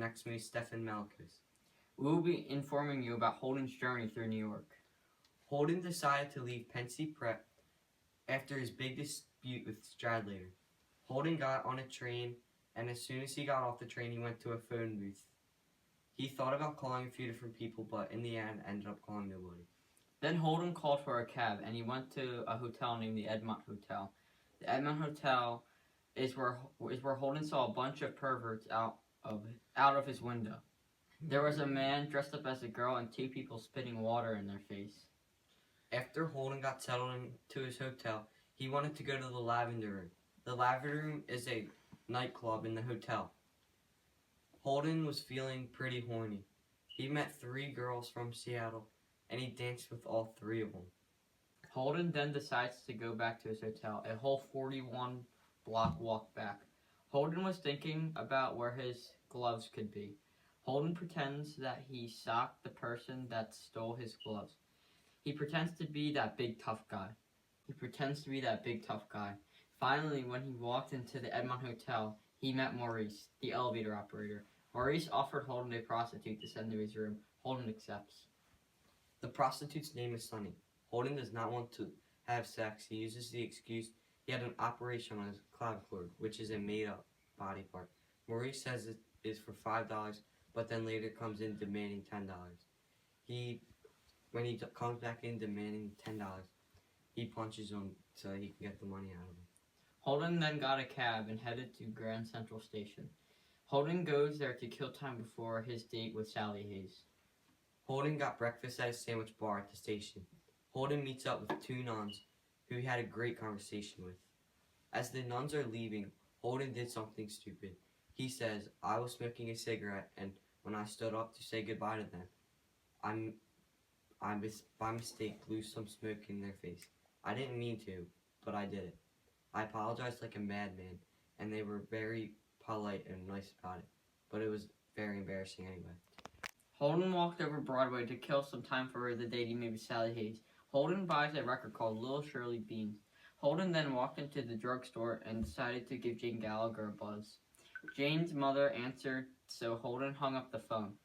next to me is Stefan Malkus. We will be informing you about Holden's journey through New York. Holden decided to leave Penn State Prep after his big dispute with Stradlater. Holden got on a train, and as soon as he got off the train, he went to a phone booth. He thought about calling a few different people, but in the end, ended up calling nobody. Then Holden called for a cab, and he went to a hotel named the Edmont Hotel. The Edmont Hotel is where Holden saw a bunch of perverts out of his window. There was a man dressed up as a girl and two people spitting water in their face. After Holden got settled into his hotel, he wanted to go to the Lavender Room. The Lavender Room is a nightclub in the hotel. Holden was feeling pretty horny. He met 3 girls from Seattle, and he danced with all 3 of them. Holden then decides to go back to his hotel, a whole 41-block walk back. Holden was thinking about where his gloves could be. Holden pretends that he socked the person that stole his gloves. He pretends to be that big tough guy. Finally, when he walked into the Edmont Hotel, he met Maurice, the elevator operator. Maurice offered Holden a prostitute to send to his room. Holden accepts. The prostitute's name is Sunny. Holden does not want to have sex. He uses the excuse he had an operation on his clavicle, which is a made-up body part. Maurice says it is for $5, but then later comes in demanding $10. When he comes back in demanding $10, he punches him so he can get the money out of him. Holden then got a cab and headed to Grand Central Station. Holden goes there to kill time before his date with Sally Hayes. Holden got breakfast at a sandwich bar at the station. Holden meets up with 2 nuns who he had a great conversation with. As the nuns are leaving, Holden did something stupid. He says, "I was smoking a cigarette, and when I stood up to say goodbye to them, I by mistake blew some smoke in their face. I didn't mean to, but I did it. I apologized like a madman, and they were very polite and nice about it, but it was very embarrassing anyway." Holden walked over Broadway to kill some time for the date he made with Sally Hayes. Holden buys a record called Little Shirley Beans. Holden then walked into the drugstore and decided to give Jane Gallagher a buzz. Jane's mother answered, so Holden hung up the phone.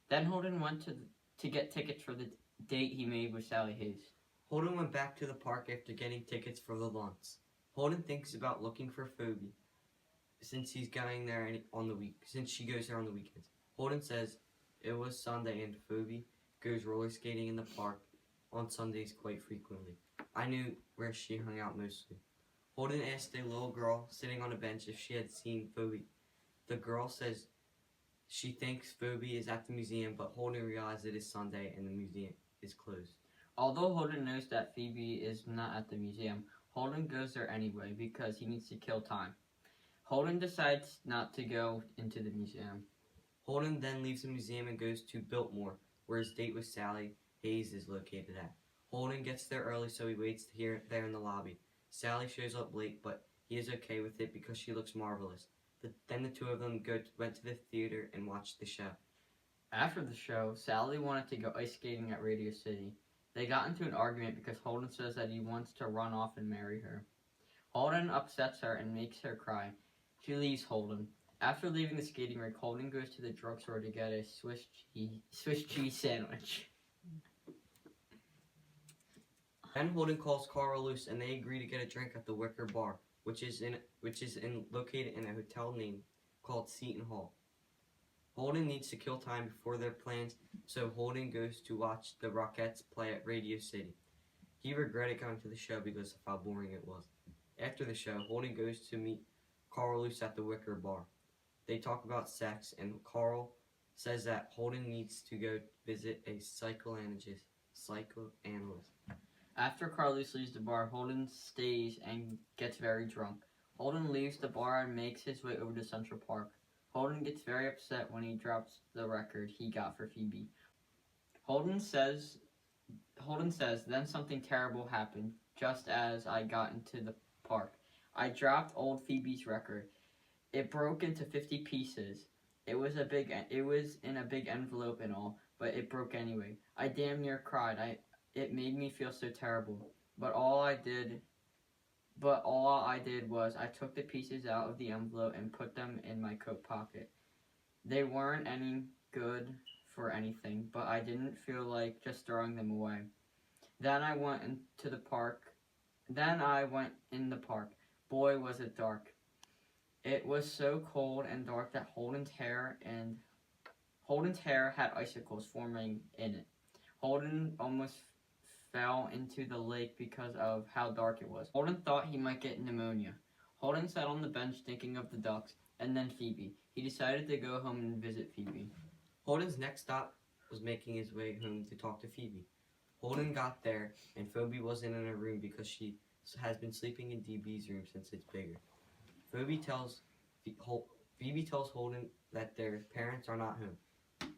Then Holden went to get tickets for the date he made with Sally Hayes. Holden went back to the park after getting tickets for the lunch. Holden thinks about looking for Phoebe, since she goes there on the weekends. Holden says it was Sunday and Phoebe goes roller skating in the park on Sundays quite frequently. I knew where she hung out mostly. Holden asked a little girl sitting on a bench if she had seen Phoebe. The girl says she thinks Phoebe is at the museum, but Holden realizes it is Sunday and the museum is closed. Although Holden knows that Phoebe is not at the museum, Holden goes there anyway because he needs to kill time. Holden decides not to go into the museum. Holden then leaves the museum and goes to Biltmore, where his date with Sally Hayes is located at. Holden gets there early, so he waits there in the lobby. Sally shows up late, but he is okay with it because she looks marvelous. Then the 2 of them went to the theater and watched the show. After the show, Sally wanted to go ice skating at Radio City. They got into an argument because Holden says that he wants to run off and marry her. Holden upsets her and makes her cry. She leaves Holden. After leaving the skating rink, Holden goes to the drugstore to get a Swiss cheese sandwich. Then Holden calls Carl loose, and they agree to get a drink at the Wicker Bar, which is located in a hotel name called Seton Hall. Holden needs to kill time before their plans, so Holden goes to watch the Rockettes play at Radio City. He regretted going to the show because of how boring it was. After the show, Holden goes to meet Carl loose at the Wicker Bar. They talk about sex, and Carl says that Holden needs to go visit a psychoanalyst. After Carlos leaves the bar, Holden stays and gets very drunk. Holden leaves the bar and makes his way over to Central Park. Holden gets very upset when he drops the record he got for Phoebe. Holden says, then something terrible happened just as I got into the park. I dropped old Phoebe's record. It broke into 50 pieces. It was in a big envelope and all, but it broke anyway. I damn near cried. It made me feel so terrible. But all I did was I took the pieces out of the envelope and put them in my coat pocket. They weren't any good for anything, but I didn't feel like just throwing them away. Then I went into the park. Then I went in the park. Boy, was it dark. It was so cold and dark that Holden's hair had icicles forming in it. Holden almost fell into the lake because of how dark it was. Holden thought he might get pneumonia. Holden sat on the bench thinking of the ducks and then Phoebe. He decided to go home and visit Phoebe. Holden's next stop was making his way home to talk to Phoebe. Holden got there, and Phoebe wasn't in her room because she has been sleeping in DB's room since it's bigger. Phoebe tells Holden that their parents are not home.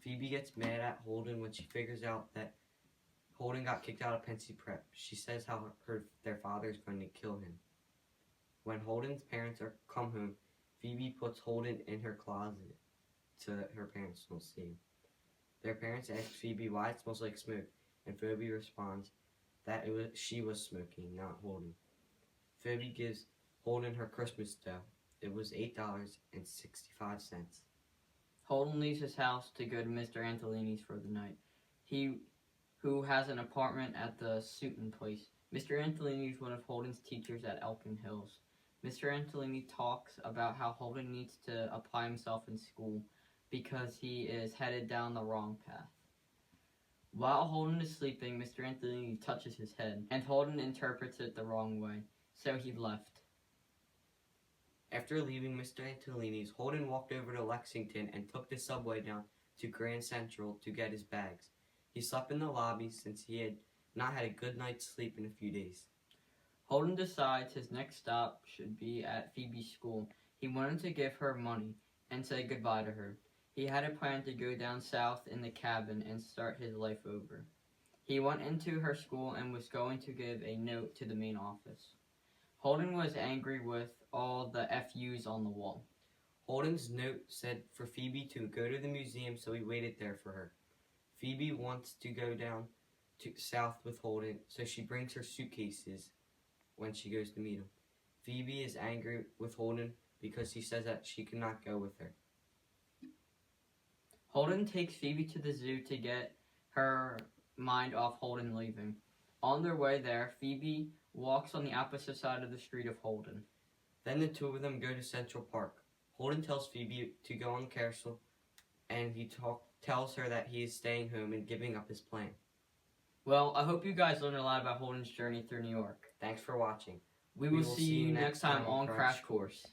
Phoebe gets mad at Holden when she figures out that Holden got kicked out of Pensy Prep. She says how their father is going to kill him. When Holden's parents come home, Phoebe puts Holden in her closet so that her parents don't see him. Their parents ask Phoebe why it smells like smoke, and Phoebe responds that she was smoking, not Holden. Phoebe gives Holden her Christmas dough. It was $8.65. Holden leaves his house to go to Mr. Antolini's for the night. Who has an apartment at the Sutton place. Mr. Antolini is one of Holden's teachers at Elkin Hills. Mr. Antolini talks about how Holden needs to apply himself in school because he is headed down the wrong path. While Holden is sleeping, Mr. Antolini touches his head, and Holden interprets it the wrong way, so he left. After leaving Mr. Antolini's, Holden walked over to Lexington and took the subway down to Grand Central to get his bags. He slept in the lobby since he had not had a good night's sleep in a few days. Holden decides his next stop should be at Phoebe's school. He wanted to give her money and say goodbye to her. He had a plan to go down south in the cabin and start his life over. He went into her school and was going to give a note to the main office. Holden was angry with all the FUs on the wall. Holden's note said for Phoebe to go to the museum, so he waited there for her. Phoebe wants to go down to south with Holden, so she brings her suitcases when she goes to meet him. Phoebe is angry with Holden because he says that she cannot go with her. Holden takes Phoebe to the zoo to get her mind off Holden leaving. On their way there, Phoebe walks on the opposite side of the street of Holden. Then the two of them go to Central Park. Holden tells Phoebe to go on the carousel, and he tells her that he is staying home and giving up his plan. Well, I hope you guys learned a lot about Holden's journey through New York. Thanks for watching. We will see you next time on Crash Course.